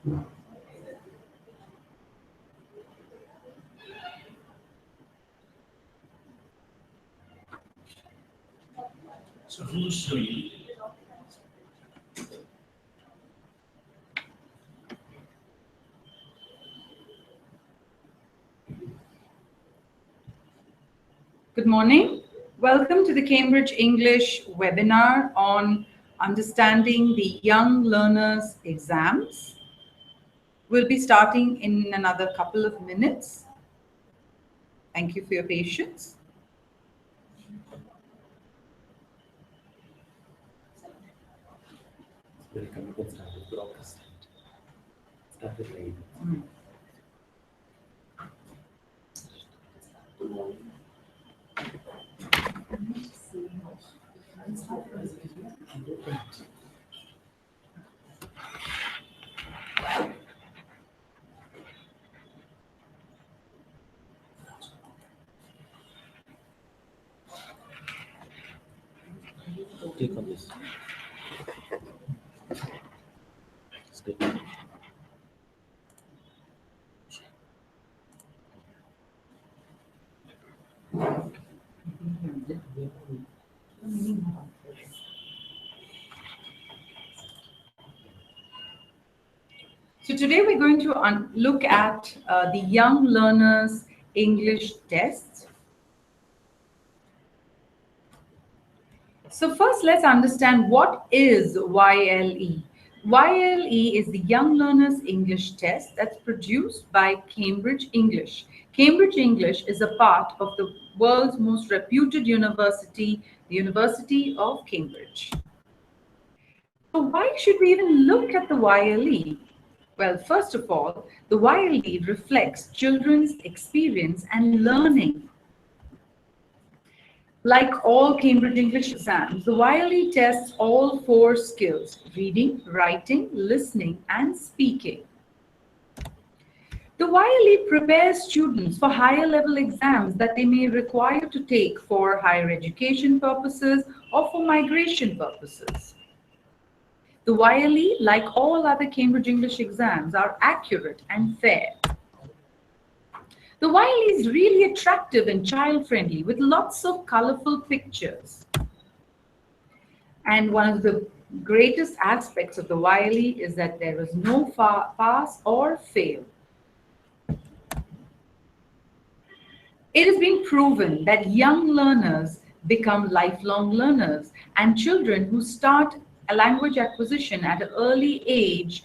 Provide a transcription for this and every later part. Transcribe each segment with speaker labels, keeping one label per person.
Speaker 1: So who will show you?
Speaker 2: Good morning. Welcome to the Cambridge English webinar on understanding the young learners exams. We'll be starting in another couple of minutes. Thank you for your patience.
Speaker 1: Click on this. It's good.
Speaker 2: So today we're going to look at the young learners English test. So first, let's understand what is YLE. YLE is the Young Learners English Test that's produced by Cambridge English. Cambridge English is a part of the world's most reputed university, the University of Cambridge. So why should we even look at the YLE? Well, first of all, the YLE reflects children's experience and learning. Like all Cambridge English exams, the YLE tests all 4 skills: reading, writing, listening, and speaking. The YLE prepares students for higher level exams that they may require to take for higher education purposes or for migration purposes. The YLE, like all other Cambridge English exams, are accurate and fair. The YLE is really attractive and child-friendly with lots of colorful pictures. And one of the greatest aspects of the YLE is that there is no pass or fail. It has been proven that young learners become lifelong learners, and children who start a language acquisition at an early age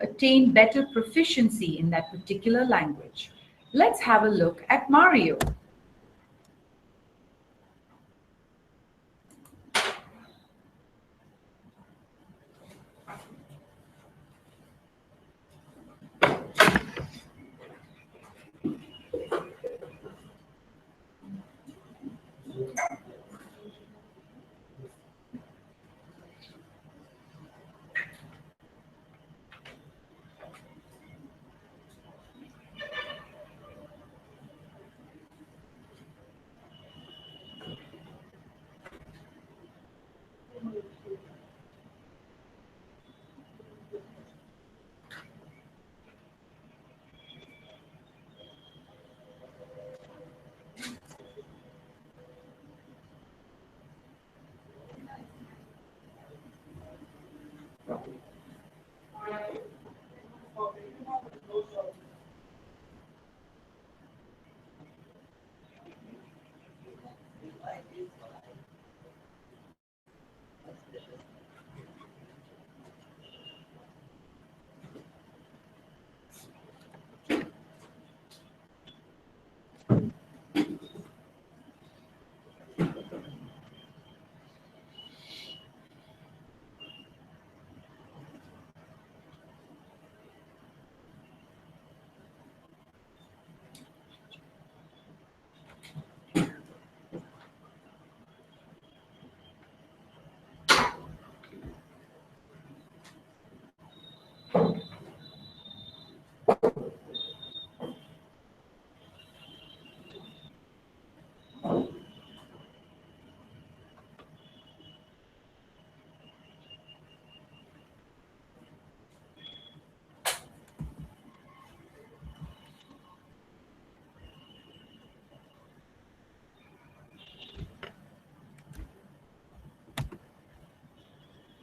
Speaker 2: attain better proficiency in that particular language. Let's have a look at Mario.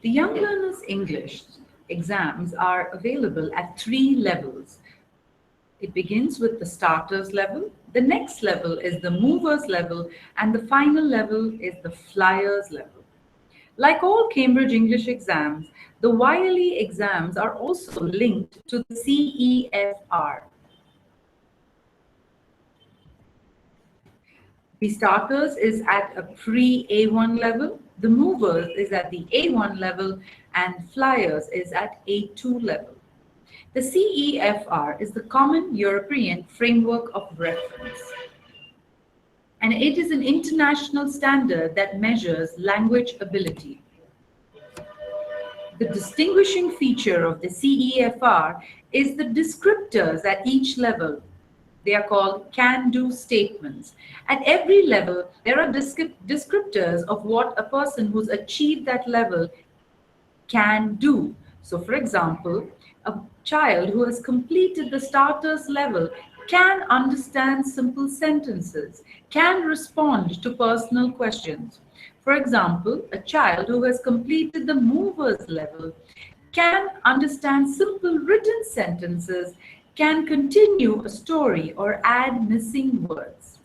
Speaker 2: The Young Learners English exams are available at 3 levels. It begins with the starters level, the next level is the movers level, and the final level is the flyers level. Like all Cambridge English exams, the YLE exams are also linked to the CEFR. The starters is at a pre-A1 level, the movers is at the A1 level, and flyers is at A2 level. The CEFR is the Common European Framework of Reference, and it is an international standard that measures language ability. The distinguishing feature of the CEFR is the descriptors at each level. They are called can-do statements. At every level, there are descriptors of what a person who's achieved that level can do. So, for example, a child who has completed the starters level can understand simple sentences, can respond to personal questions. For example, a child who has completed the movers level can understand simple written sentences, can continue a story or add missing words.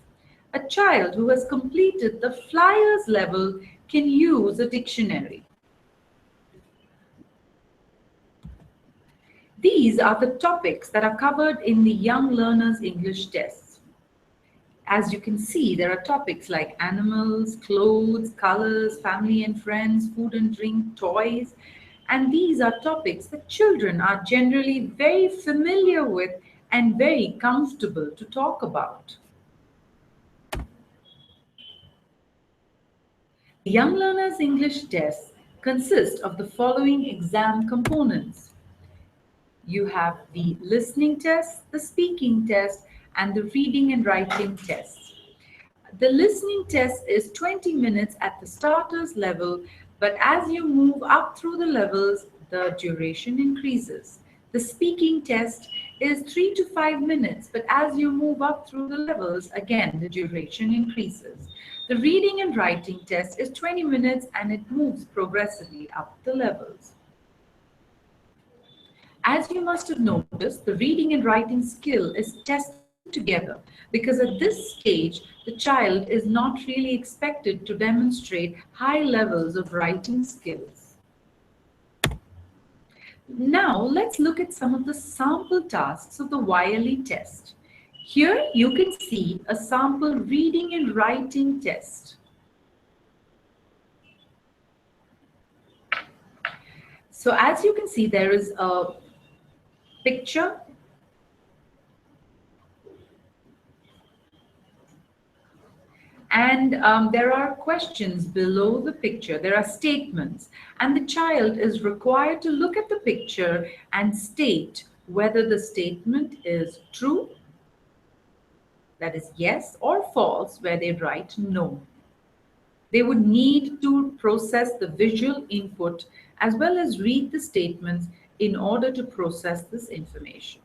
Speaker 2: A child who has completed the flyers level can use a dictionary. These are the topics that are covered in the Young Learners English tests. As you can see, there are topics like animals, clothes, colors, family and friends, food and drink, toys, and these are topics that children are generally very familiar with and very comfortable to talk about. The Young Learners English tests consist of the following exam components. You have the listening test, the speaking test, and the reading and writing test. The listening test is 20 minutes at the starters level, but as you move up through the levels, the duration increases. The speaking test is 3 to 5 minutes, but as you move up through the levels, again, the duration increases. The reading and writing test is 20 minutes and it moves progressively up the levels. As you must have noticed, the reading and writing skill is tested together because at this stage, the child is not really expected to demonstrate high levels of writing skills. Now, let's look at some of the sample tasks of the YLE test. Here, you can see a sample reading and writing test. So, as you can see, there is a picture and there are questions below the picture. There are statements and the child is required to look at the picture and state whether the statement is true, that is yes, or false, where they write no. They would need to process the visual input as well as read the statements in order to process this information.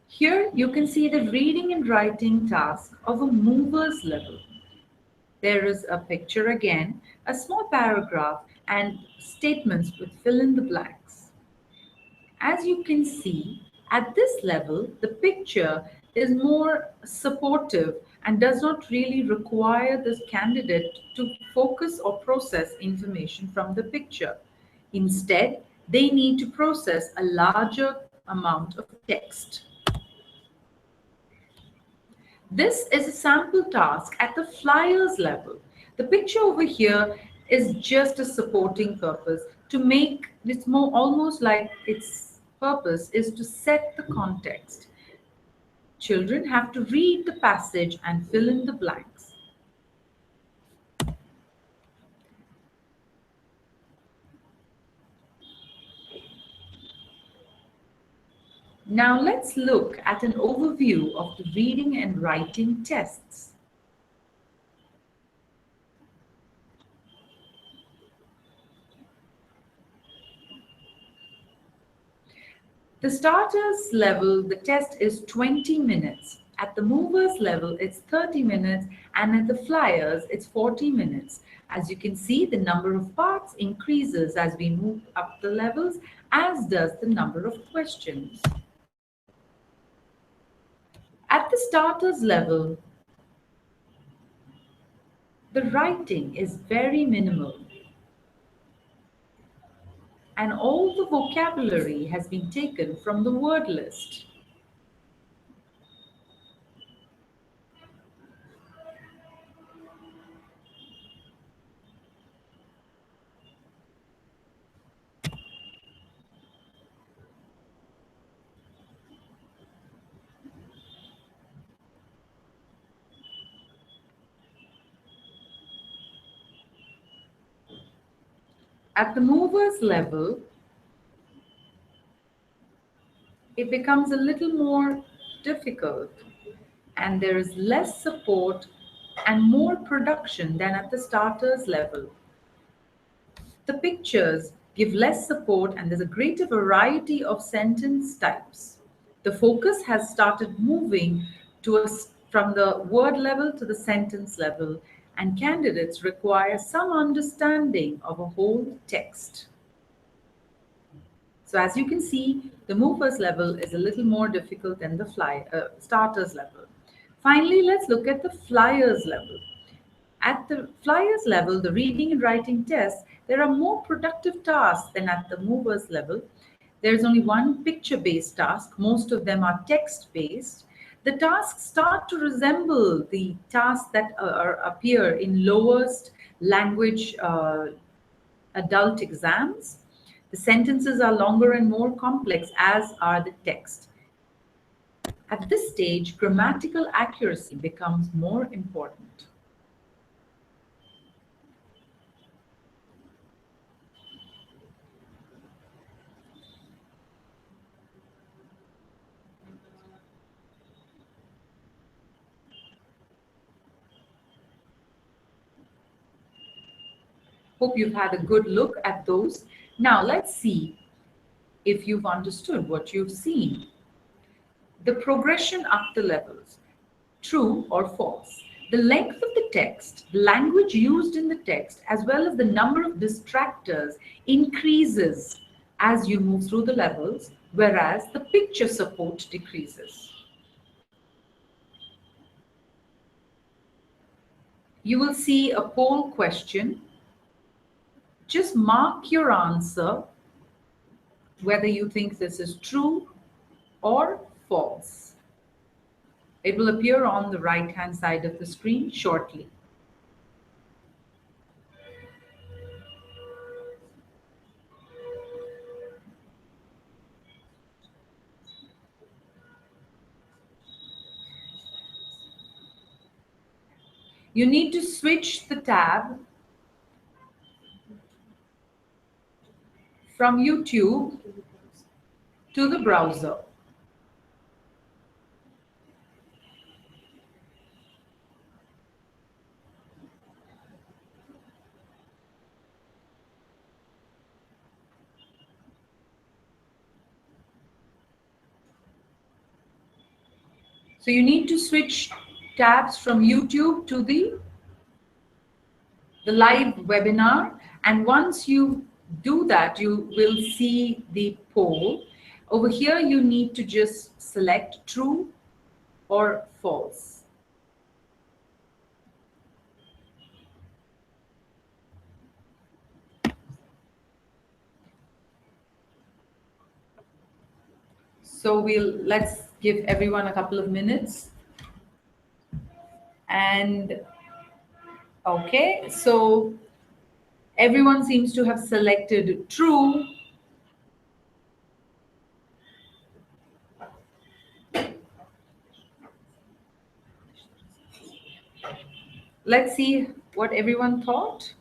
Speaker 2: Here you can see the reading and writing task of a movers level. There is a picture again, a small paragraph and statements with fill in the blanks. As you can see, at this level, the picture is more supportive and does not really require this candidate to focus or process information from the picture. Instead, they need to process a larger amount of text. This is a sample task at the flyers level. The picture over here is just a supporting purpose to make this more almost like its purpose is to set the context. Children have to read the passage and fill in the blanks. Now let's look at an overview of the reading and writing tests. The starters level, the test is 20 minutes. At the movers level, it's 30 minutes, and at the flyers, it's 40 minutes. As you can see, the number of parts increases as we move up the levels, as does the number of questions. At the starters level, the writing is very minimal, and all the vocabulary has been taken from the word list. At the movers level, it becomes a little more difficult, and there is less support and more production than at the starters level. The pictures give less support, and there's a greater variety of sentence types. The focus has started moving from the word level to the sentence level, and candidates require some understanding of a whole text. So as you can see, the movers level is a little more difficult than the starters level. Finally, let's look at the flyers level. At the flyers level, the reading and writing tests, there are more productive tasks than at the movers level. There's only one picture-based task. Most of them are text-based. The tasks start to resemble the tasks that appear in lowest language adult exams. The sentences are longer and more complex, as are the text. At this stage, grammatical accuracy becomes more important. Hope you've had a good look at those. Now let's see if you've understood what you've seen. The progression up the levels, true or false. The length of the text, the language used in the text, as well as the number of distractors increases as you move through the levels, whereas the picture support decreases. You will see a poll question. Just mark your answer, whether you think this is true or false. It will appear on the right-hand side of the screen shortly. You need to switch the tab from YouTube to the browser. So you need to switch tabs from YouTube to the live webinar, and once you do that, you will see the poll. Over here, you need to just select true or false. So let's give everyone a couple of minutes. And okay, so everyone seems to have selected true. Let's see what everyone thought.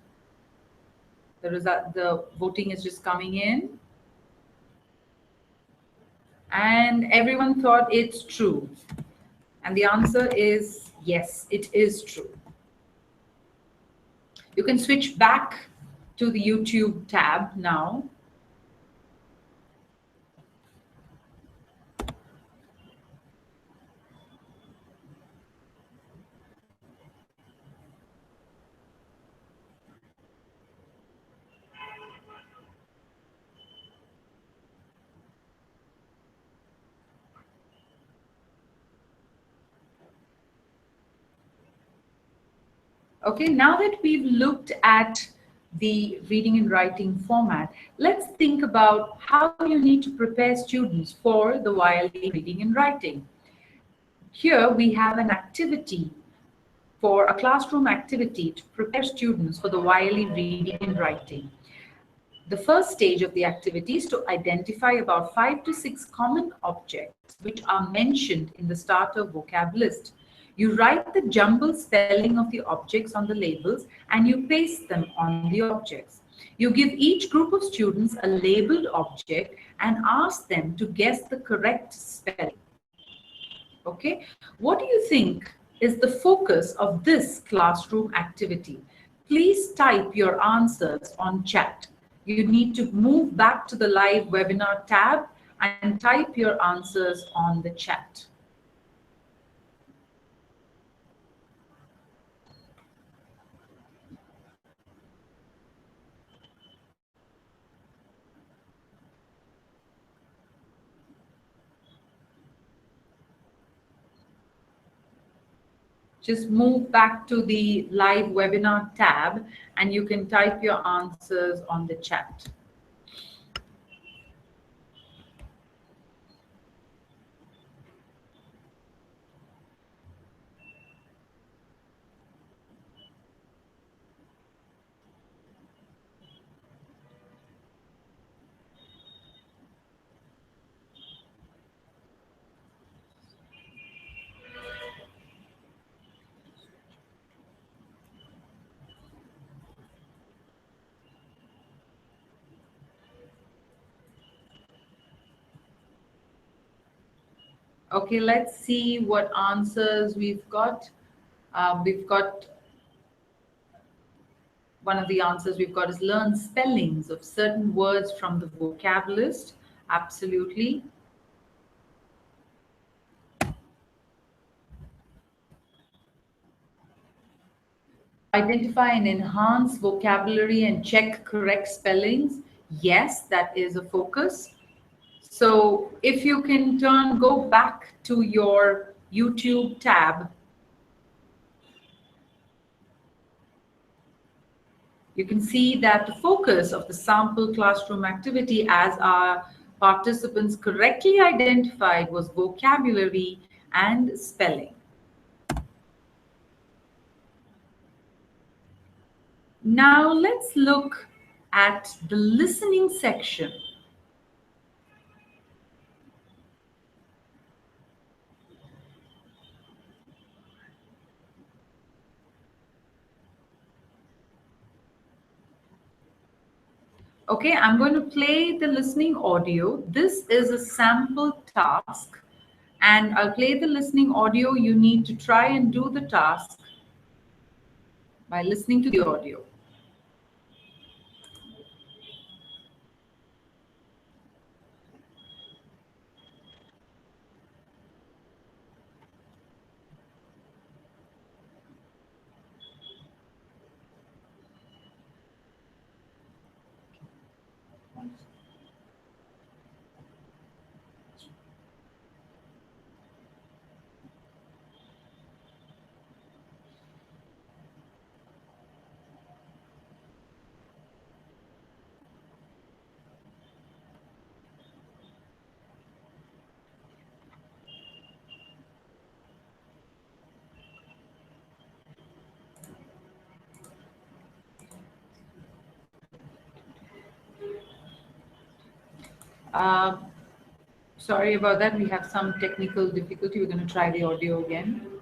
Speaker 2: The voting is just coming in. And everyone thought it's true. And the answer is yes, it is true. You can switch back to the YouTube tab now. Okay, now that we've looked at the reading and writing format, let's think about how you need to prepare students for the YLE reading and writing. Here we have an activity for a classroom activity to prepare students for the YLE reading and writing. The first stage of the activity is to identify about 5 to 6 common objects which are mentioned in the starter vocab list. You write the jumbled spelling of the objects on the labels and you paste them on the objects. You give each group of students a labeled object and ask them to guess the correct spelling. Okay, what do you think is the focus of this classroom activity? Please type your answers on chat. You need to move back to the live webinar tab and type your answers on the chat. Just move back to the live webinar tab and you can type your answers on the chat. Okay, let's see what answers we've got. We've got one of the answers we've got is learn spellings of certain words from the vocab list. Absolutely. Identify and enhance vocabulary and check correct spellings. Yes, that is a focus. So if you can go back to your YouTube tab, you can see that the focus of the sample classroom activity, as our participants correctly identified, was vocabulary and spelling. Now let's look at the listening section. Okay, I'm going to play the listening audio. This is a sample task, and I'll play the listening audio. You need to try and do the task by listening to the audio. Uh, Sorry about that. We have some technical difficulty. We're going to try the audio again.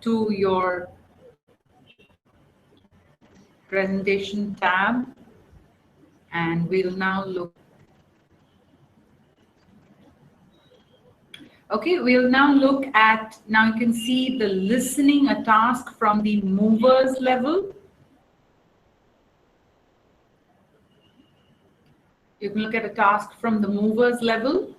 Speaker 2: to your presentation tab, and we'll now look. Okay, we'll now look at, now you can see the listening, a task from the movers level. You can look at a task from the movers level.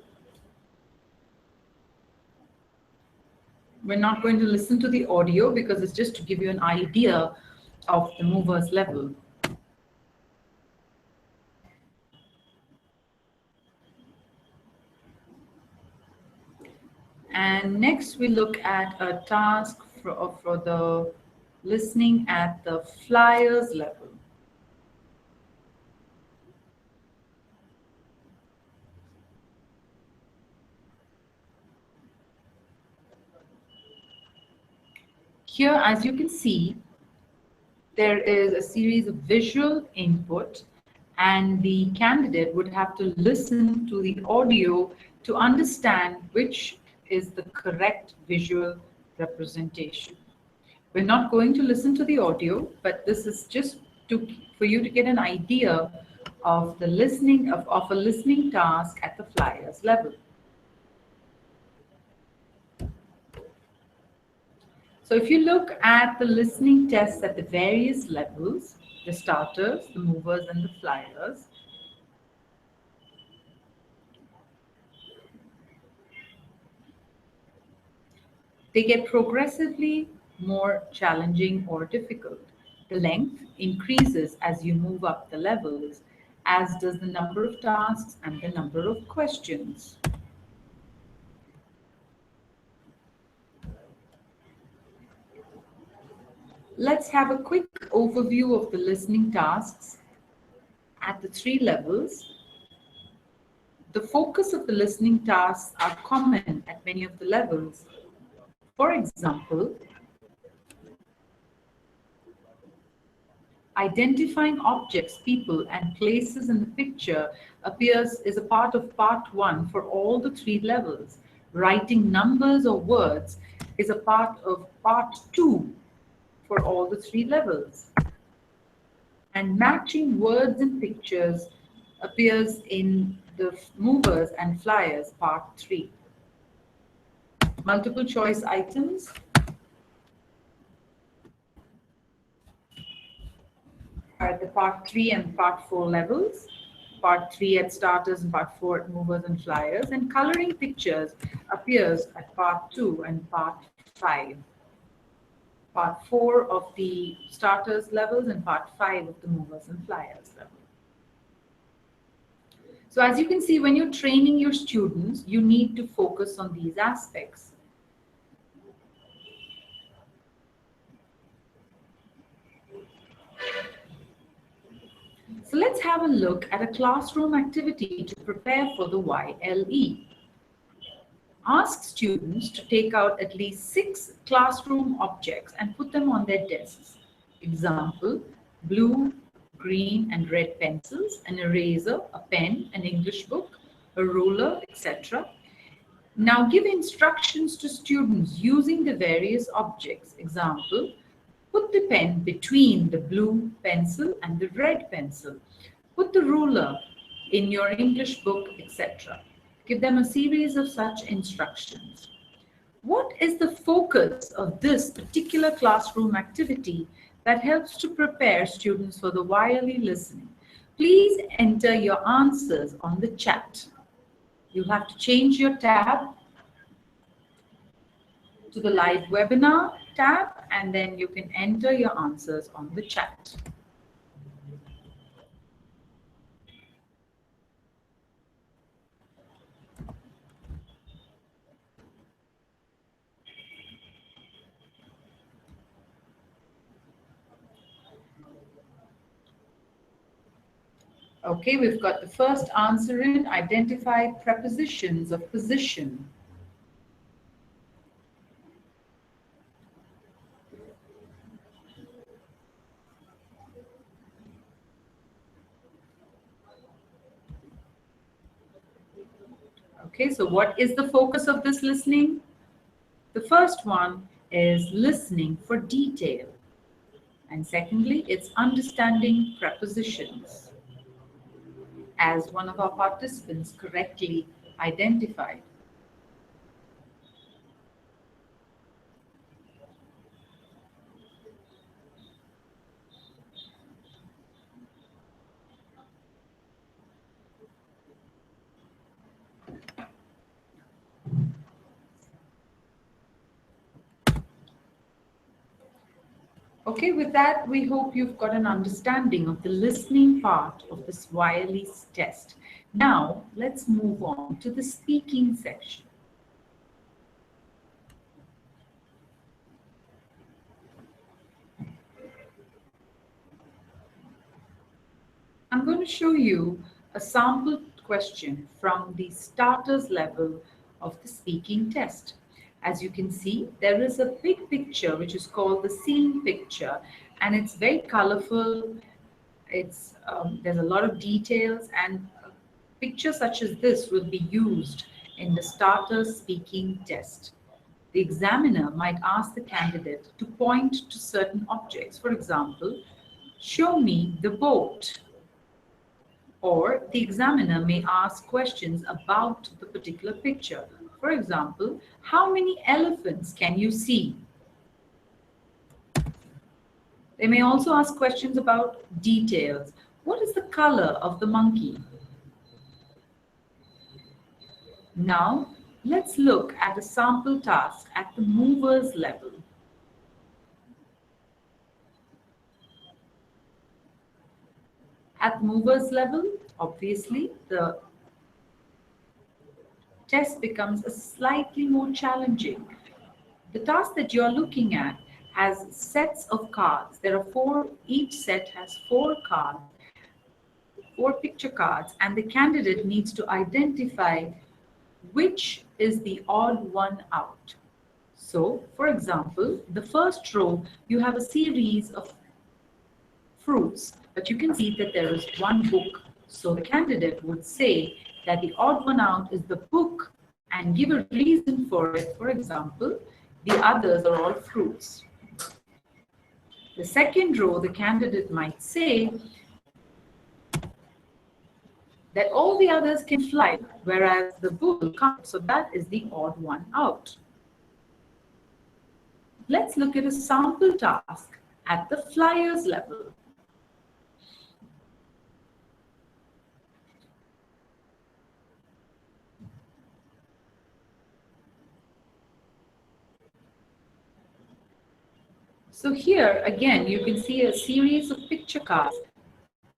Speaker 2: We're not going to listen to the audio because it's just to give you an idea of the movers level. And next we look at a task for the listening at the flyers level. Here, as you can see, there is a series of visual input, and the candidate would have to listen to the audio to understand which is the correct visual representation. We're not going to listen to the audio, but this is just for you to get an idea of the listening of a listening task at the flyers level. So if you look at the listening tests at the various levels, the starters, the movers, and the flyers, they get progressively more challenging or difficult. The length increases as you move up the levels, as does the number of tasks and the number of questions. Let's have a quick overview of the listening tasks at the 3 levels. The focus of the listening tasks are common at many of the levels. For example, identifying objects, people, and places in the picture is a part of part 1 for all the 3 levels. Writing numbers or words is a part of part 2 for all the 3 levels. And matching words and pictures appears in the movers and flyers part 3. Multiple choice items are at the part 3 and part 4 levels. Part 3 at starters and part 4 at movers and flyers. And coloring pictures appears at part 2 and part 5. Part 4 of the starters levels and part 5 of the movers and flyers level. So as you can see, when you're training your students, you need to focus on these aspects. So let's have a look at a classroom activity to prepare for the YLE. Ask students to take out at least 6 classroom objects and put them on their desks. Example, blue, green and red pencils, an eraser, a pen, an English book, a ruler, etc. Now give instructions to students using the various objects. Example, put the pen between the blue pencil and the red pencil. Put the ruler in your English book, etc. Give them a series of such instructions. What is the focus of this particular classroom activity that helps to prepare students for the YLE listening? Please enter your answers on the chat. You'll have to change your tab to the live webinar tab, and then you can enter your answers on the chat. Okay, we've got the first answer in. Identify prepositions of position. Okay, so what is the focus of this listening? The first one is listening for detail. And secondly, it's understanding prepositions, as one of our participants correctly identified. Okay, with that, we hope you've got an understanding of the listening part of this YLE test. Now, let's move on to the speaking section. I'm going to show you a sample question from the starters level of the speaking test. As you can see, there is a big picture which is called the scene picture, and it's very colorful. There's a lot of details, and a picture such as this will be used in the starter speaking test. The examiner might ask the candidate to point to certain objects. For example, show me the boat. Or the examiner may ask questions about the particular picture. For example, how many elephants can you see? They may also ask questions about details. What is the color of the monkey? Now, let's look at a sample task at the movers level. At movers level, obviously, the test becomes a slightly more challenging. The task that you're looking at has sets of cards. There are four, each set has four cards, four picture cards, and the candidate needs to identify which is the odd one out. So, for example, the first row, you have a series of fruits, but you can see that there is one book. So the candidate would say that the odd one out is the book and give a reason for it. For example, the others are all fruits. The second row, the candidate might say that all the others can fly, whereas the book can't. So that is the odd one out. Let's look at a sample task at the flyers level. So here again, you can see a series of picture cards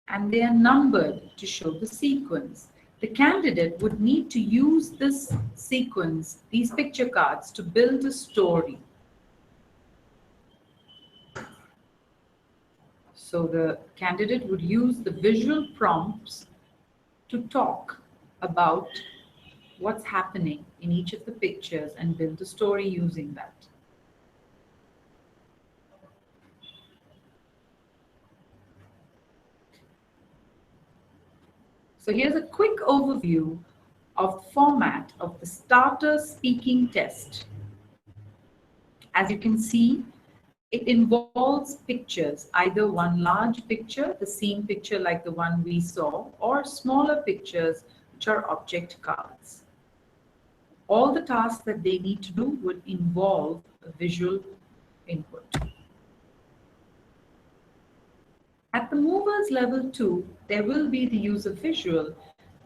Speaker 2: and they are numbered to show the sequence. The candidate would need to use this sequence, these picture cards, to build a story. So the candidate would use the visual prompts to talk about what's happening in each of the pictures and build a story using that. So here's a quick overview of the format of the starter speaking test. As you can see, it involves pictures, either one large picture, the scene picture like the one we saw, or smaller pictures, which are object cards. All the tasks that they need to do would involve a visual input. At the movers level 2, there will be the use of visual,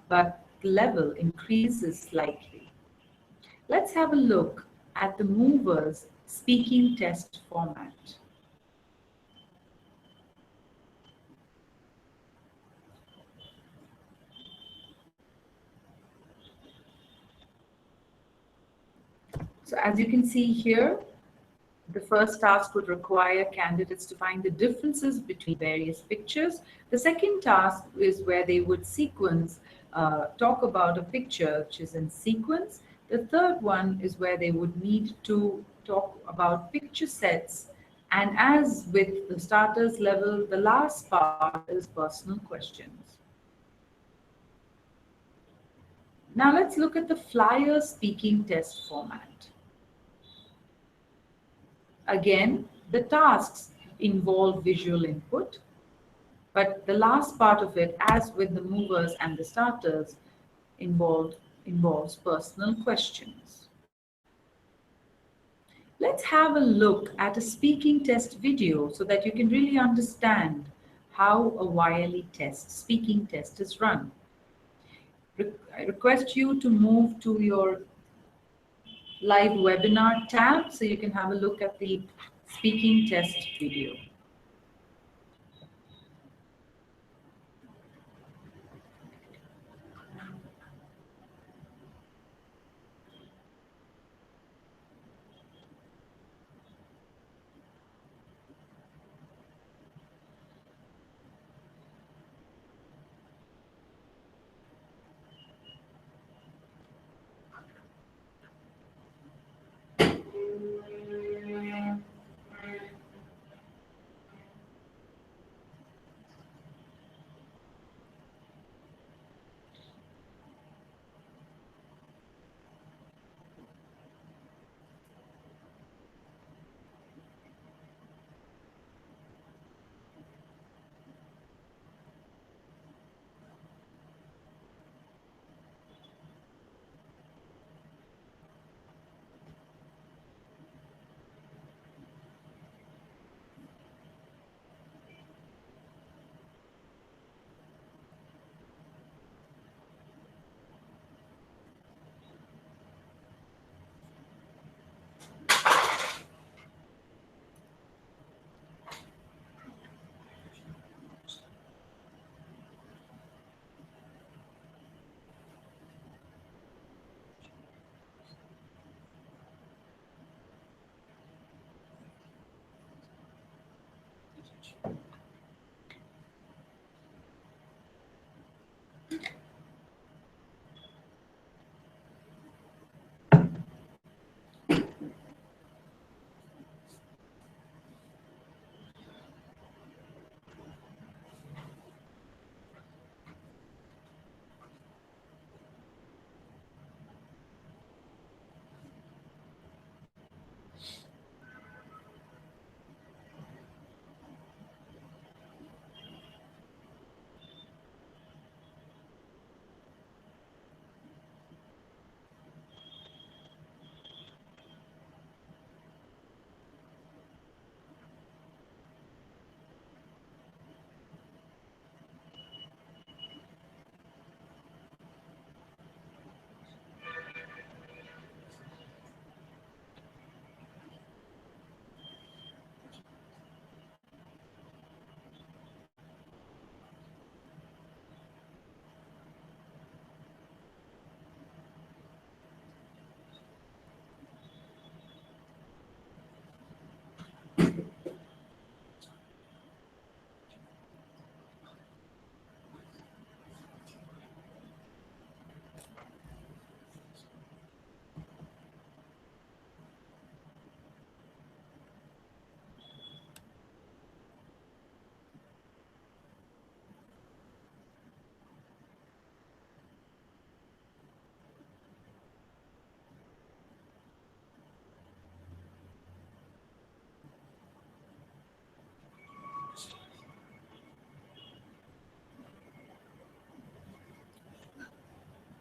Speaker 2: but the level increases slightly. Let's have a look at the movers speaking test format. So as you can see here, the first task would require candidates to find the differences between various pictures. The second task is where they would talk about a picture which is in sequence. The third one is where they would need to talk about picture sets. And as with the starters level, the last part is personal questions. Now let's look at the flyer speaking test format. Again, the tasks involve visual input, but the last part of it, as with the movers and the starters, involves personal questions. Let's have a look at a speaking test video so that you can really understand how a YLE test, speaking test is run. I request you to move to your live webinar tab so you can have a look at the speaking test video.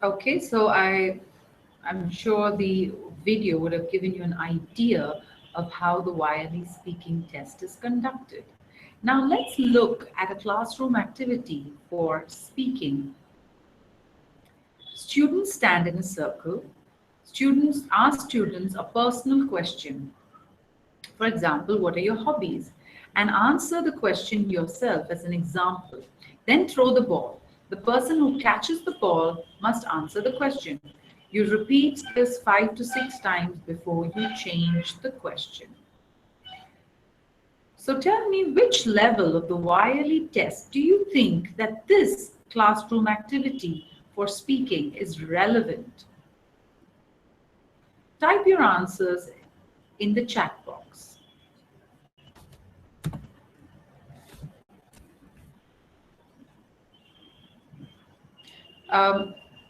Speaker 2: Okay, so I'm sure the video would have given you an idea of how the YLE speaking test is conducted. Now let's look at a classroom activity for speaking. Students stand in a circle. Students ask students a personal question. For example, what are your hobbies? And answer the question yourself as an example. Then throw the ball. The person who catches the ball must answer the question. You repeat this 5 to 6 times before you change the question. So tell me, which level of the YLE test do you think that this classroom activity for speaking is relevant? Type your answers in the chat box.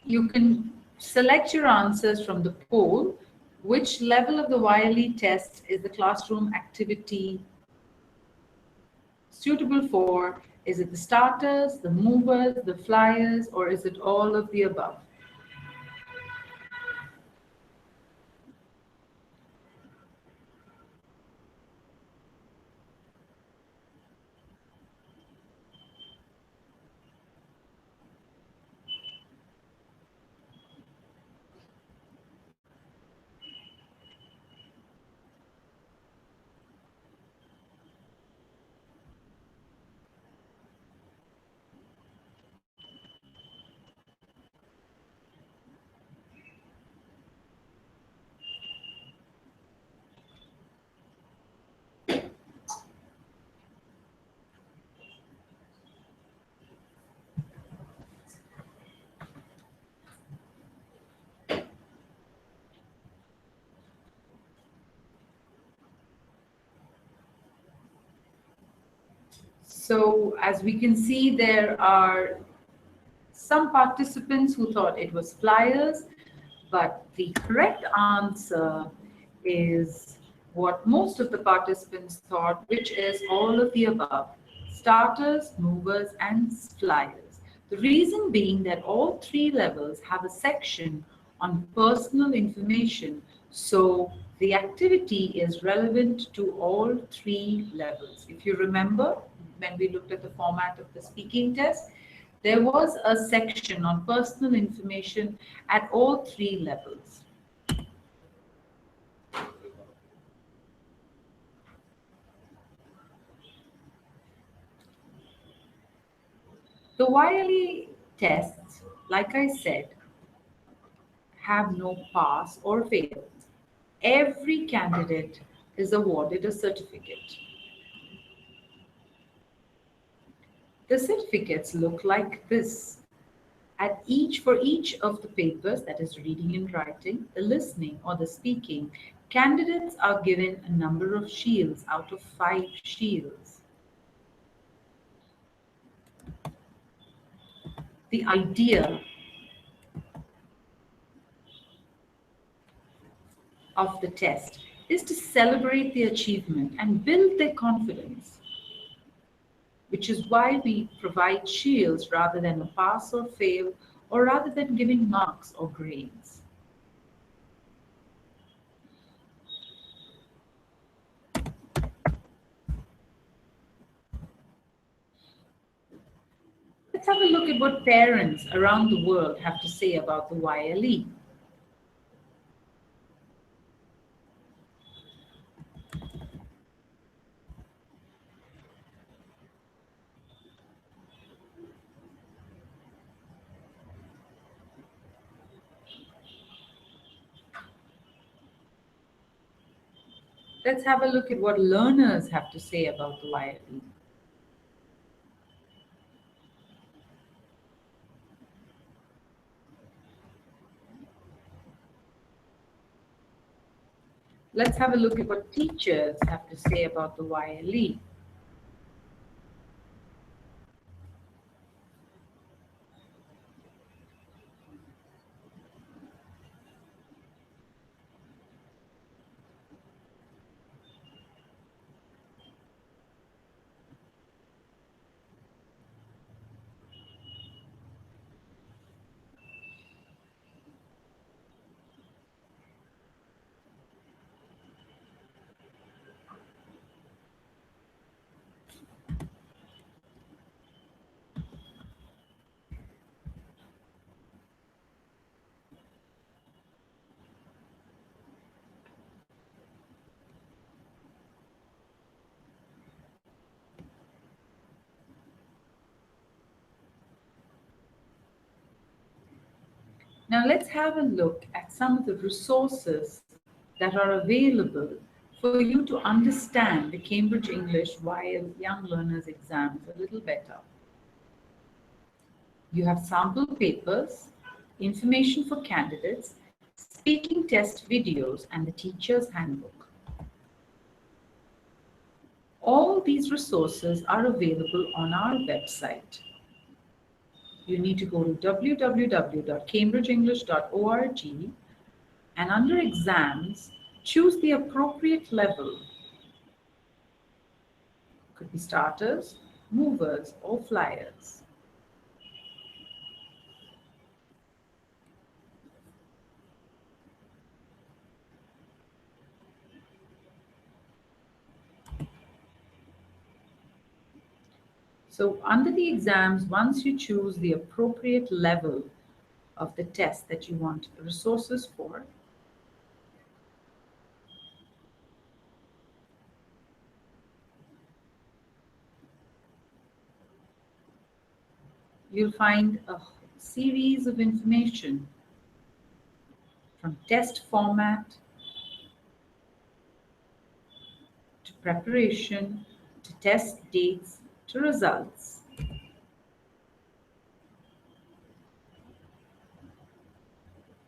Speaker 2: You can select your answers from the poll, Which level of the YLE test is the classroom activity suitable for? Is it the starters, the movers, the flyers, or is it all of the above? So as we can see, there are some participants who thought it was flyers, but the correct answer is what most of the participants thought, which is all of the above: starters, movers, and flyers. The reason being that all three levels have a section on personal information, so the activity is relevant to all three levels. If you remember, when we looked at the format of the speaking test, there was a section on personal information at all three levels. The YLE tests, like I said, have no pass or fail. Every candidate is awarded a certificate. The certificates look like this. For each of the papers, that is reading and writing, the listening or the speaking, candidates are given a number of shields out of 5 shields. The idea of the test is to celebrate the achievement and build their confidence, which is why we provide shields rather than a pass or fail, or rather than giving marks or grades. Let's have a look at what parents around the world have to say about the YLE. Let's have a look at what learners have to say about the YLE. Let's have a look at what teachers have to say about the YLE. Now let's have a look at some of the resources that are available for you to understand the Cambridge English YLE Young Learners exams a little better. You have sample papers, information for candidates, speaking test videos, and the teacher's handbook. All these resources are available on our website. You need to go to www.cambridgeenglish.org And under exams, choose the appropriate level. Could be starters, movers, or flyers. So under the exams, once you choose the appropriate level of the test that you want resources for, you'll find a series of information from test format to preparation to test dates to results.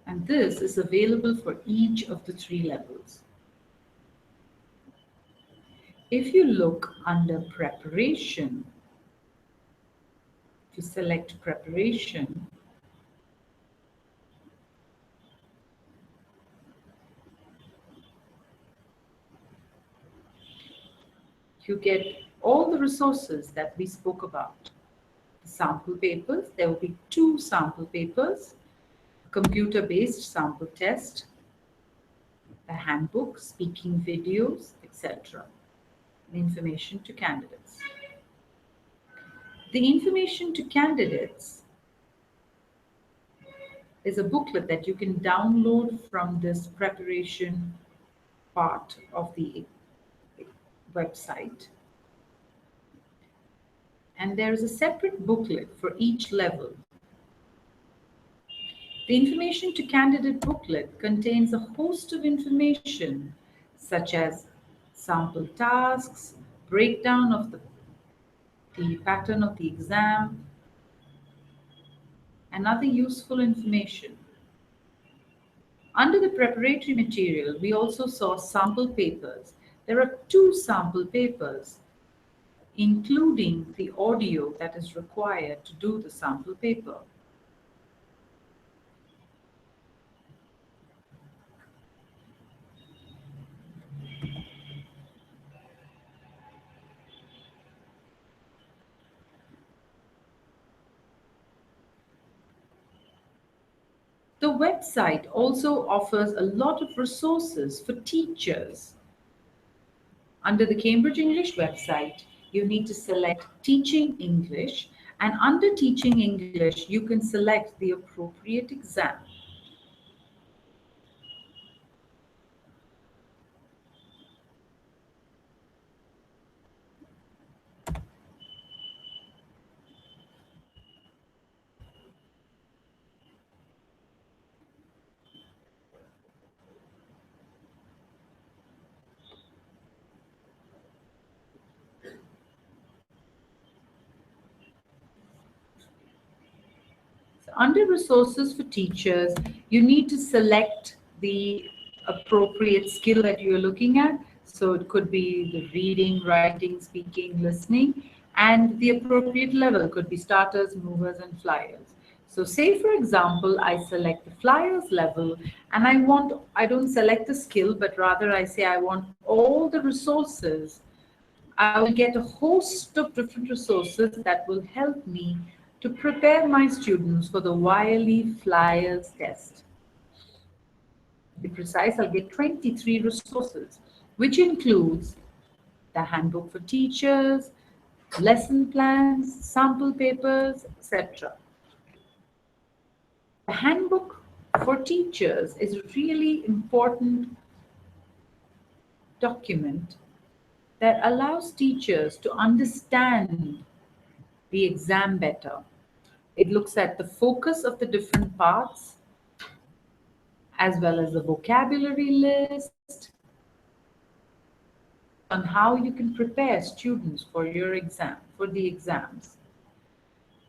Speaker 2: And this is available for each of the 3 levels. If you look under preparation, if you select preparation, you get all the resources that we spoke about. The sample papers, there will be 2 sample papers, computer-based sample test, the handbook, speaking videos, etc. The information to candidates. The information to candidates is a booklet that you can download from this preparation part of the website. And there is a separate booklet for each level. The information to candidate booklet contains a host of information such as sample tasks, breakdown of the pattern of the exam, and other useful information. Under the preparatory material, we also saw sample papers. There are 2 sample papers, including the audio that is required to do the sample paper. The website also offers a lot of resources for teachers. Under the Cambridge English website, you need to select Teaching English, and under Teaching English, you can select the appropriate exam. So under Resources for Teachers, you need to select the appropriate skill that you're looking at. So it could be the reading, writing, speaking, listening, and the appropriate level could be starters, movers, and flyers. So say, for example, I select the flyers level, and I don't select the skill, but rather I say I want all the resources. I will get a host of different resources that will help me to prepare my students for the YLE Flyers test. To be precise, I'll get 23 resources, which includes the handbook for teachers, lesson plans, sample papers, etc. The handbook for teachers is a really important document that allows teachers to understand the exam better. It looks at the focus of the different parts, as well as the vocabulary list, on how you can prepare students for your exam, for the exams.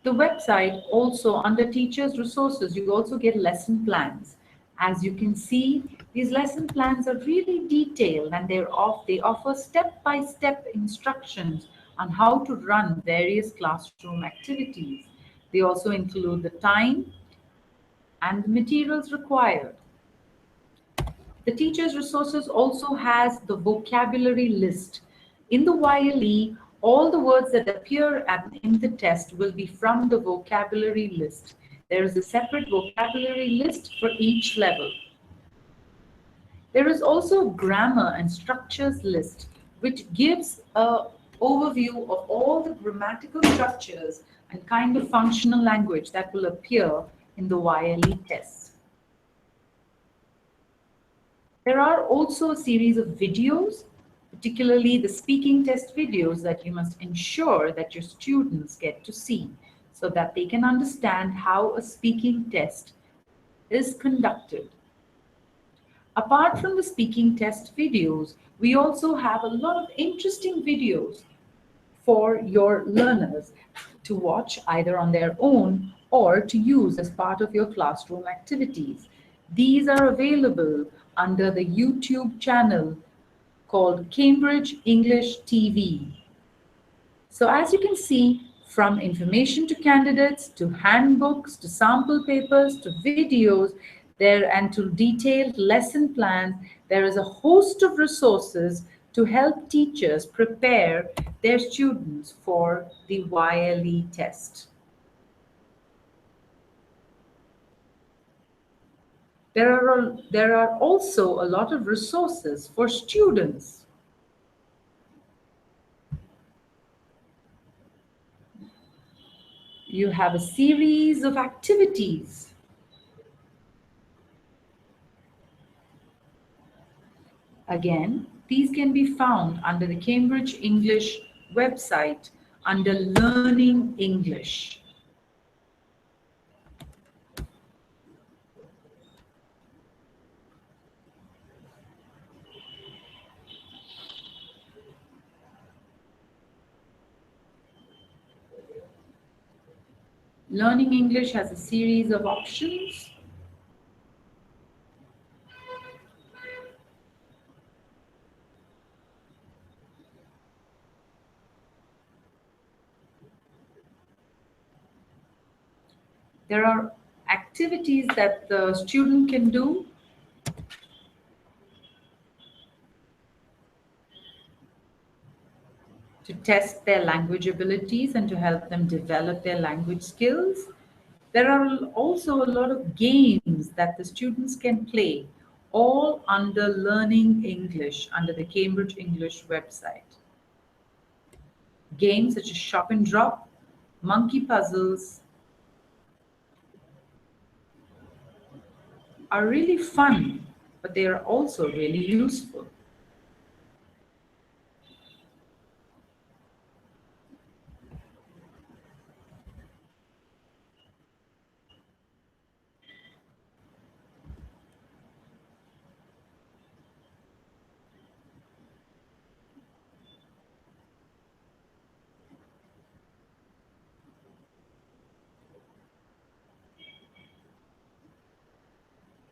Speaker 2: The website also, under teachers resources, you also get lesson plans. As you can see, these lesson plans are really detailed, and they offer step-by-step instructions on how to run various classroom activities. They also include the time and the materials required. The teacher's resources also has the vocabulary list. In the YLE, all the words that appear in the test will be from the vocabulary list. There is a separate vocabulary list for each level. There is also a grammar and structures list, which gives an overview of all the grammatical structures and kind of functional language that will appear in the YLE test. There are also a series of videos, particularly the speaking test videos, that you must ensure that your students get to see so that they can understand how a speaking test is conducted. Apart from the speaking test videos, we also have a lot of interesting videos for your learners to watch either on their own or to use as part of your classroom activities. These are available under the YouTube channel called Cambridge English TV. So as you can see, from information to candidates, to handbooks, to sample papers, to videos, there and to detailed lesson plans, there is a host of resources to help teachers prepare their students for the YLE test. There are also a lot of resources for students. You have a series of activities. Again, these can be found under the Cambridge English website under Learning English. Learning English has a series of options. There are activities that the student can do. To test their language abilities and to help them develop their language skills. There are also a lot of games that the students can play, all under Learning English, under the Cambridge English website. Games such as Shop and Drop, Monkey Puzzles are really fun, but they are also really useful.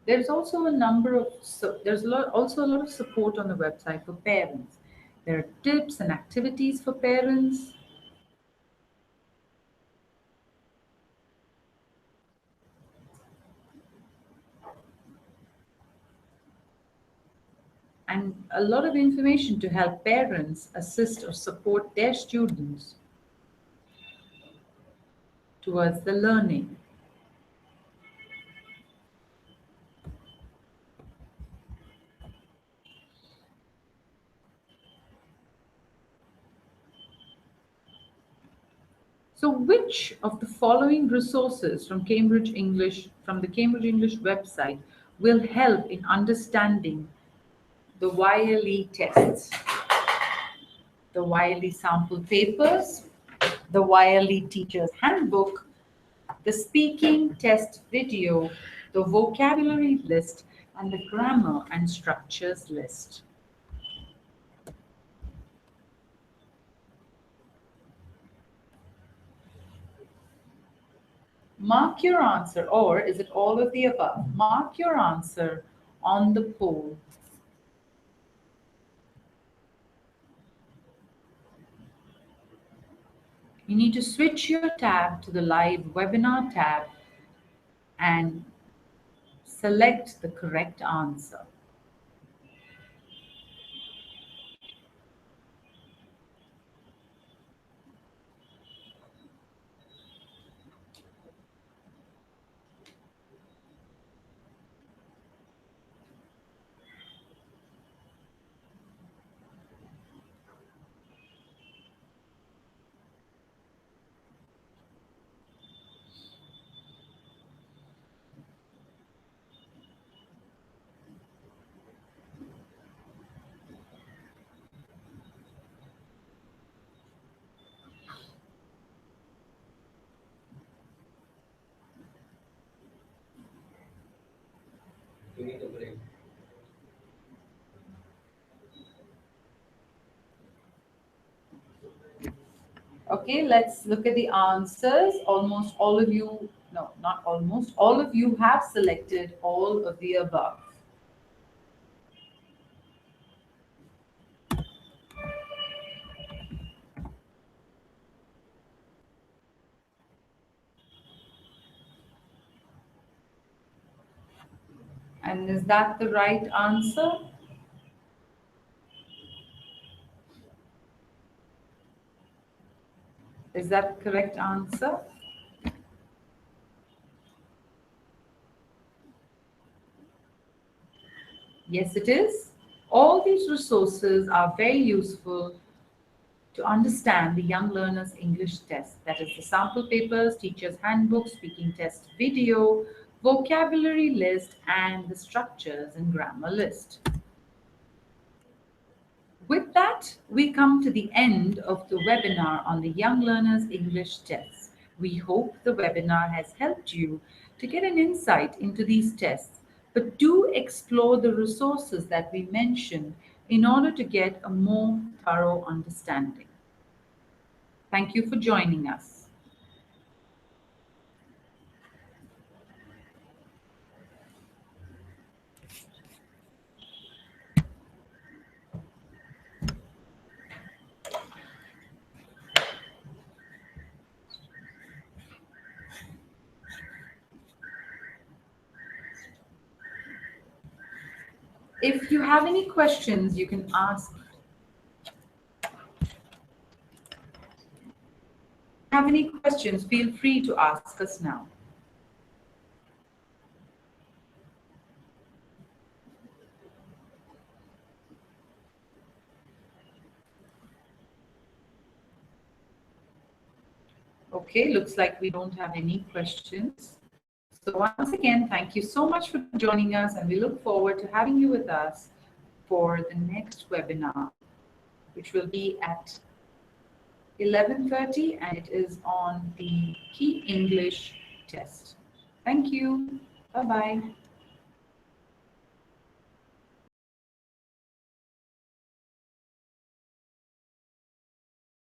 Speaker 2: There's also a number of also a lot of support on the website for parents. There are tips and activities for parents. And a lot of information to help parents assist or support their students towards the learning. So which of the following resources from the Cambridge English website will help in understanding the YLE tests? The YLE sample papers, the YLE teacher's handbook, the speaking test video, the vocabulary list, and the grammar and structures list. Mark your answer, or is it all of the above? Mark your answer on the poll. You need to switch your tab to the live webinar tab and select the correct answer. Okay, let's look at the answers. Almost all of you, no, not almost, all of you have selected all of the above. And is that the right answer? Is that the correct answer? Yes, it is. All these resources are very useful to understand the young learner's English test. That is the sample papers, teacher's handbook, speaking test video, vocabulary list, and the structures and grammar list. With that, we come to the end of the webinar on the Young Learners English Tests. We hope the webinar has helped you to get an insight into these tests, but do explore the resources that we mentioned in order to get a more thorough understanding. Thank you for joining us. If you have any questions, you can ask. If you have any questions, feel free to ask us now. Okay, looks like we don't have any questions. So once again, thank you so much for joining us, and we look forward to having you with us for the next webinar, which will be at 11:30, and it is on the Key English test. Thank you. Bye-bye.